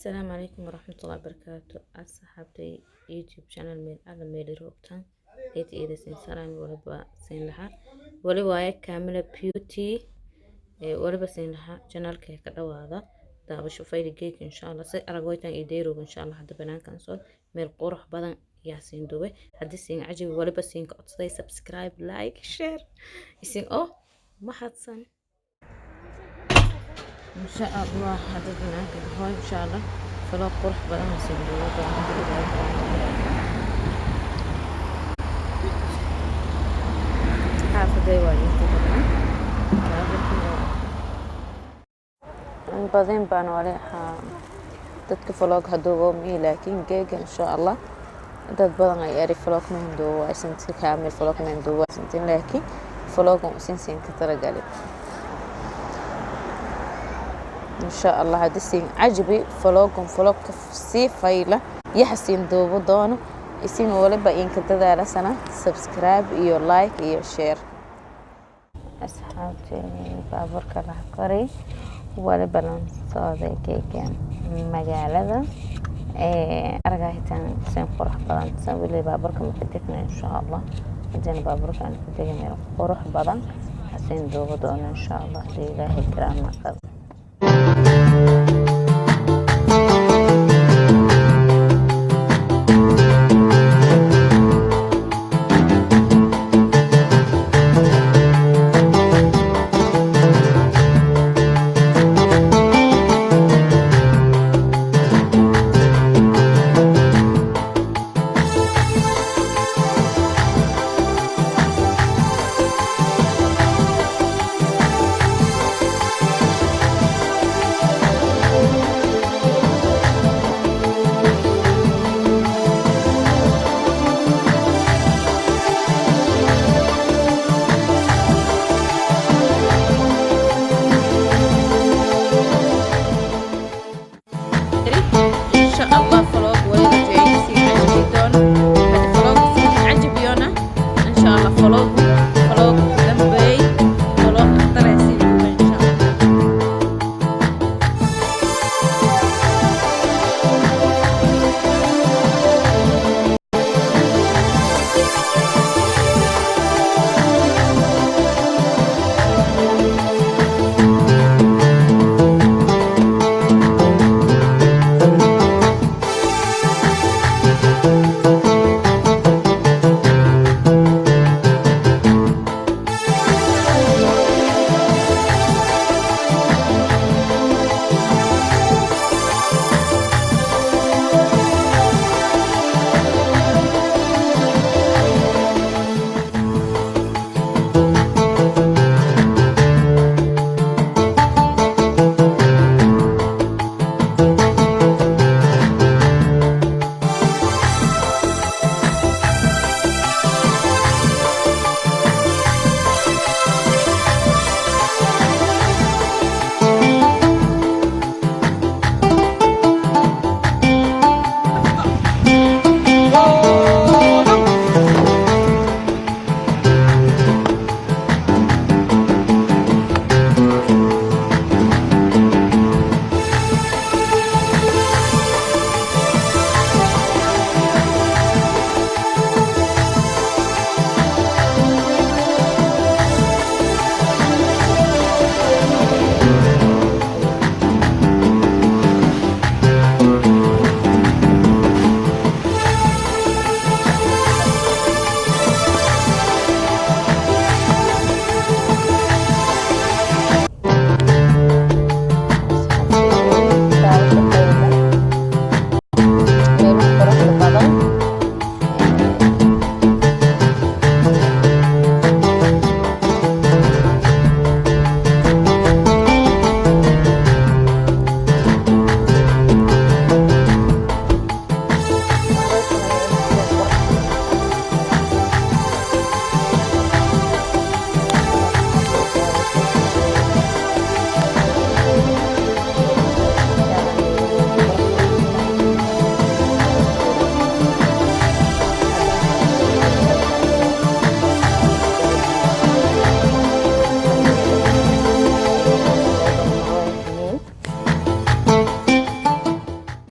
السلام عليكم ورحمة الله وبركاته. أصحابتي يوتيوب شانل من أغلى ميلي روبتان إيدا سين سلام ولبا سين لها ولوايا كاملة بيوتي ولبا سين لها شانل كيكا دوادا دابا شوفايلي جيك إن شاء الله سي أرغويتان إيديرو إن شاء الله حدا بنان كنسول ميل قروح بدن ياسين دوبي هدي سين عجبي ولبا سين كأتصدي سبسكرايب لايك شير يسين ما حدسن إن شاء الله هذا بناك هاي إن شاء الله فلو قرح بدن يسين دوبي حافظي وايد بعدين بانواليها dadka vlog haduuba mi laakiin geega insha Allah dad badan ay ari vlog ma hinduuba aysan si kaamil vlog ma hinduuba aysan laakiin vlog sin ka taragali insha Allah hadisin ajibi vlog ka si fayla yaxsin duubo doono isin waliba in ka dadaala sana subscribe iyo like iyo share asxaabtay baaburka la qoray wala balan sooday keegan magaalada argaytan san qurux badan san wali baaburka ma kadifna insha Allah hadana baaburka aan ku degnayo qurux badan hasin duubo doono insha Allah ilaahay karaama qab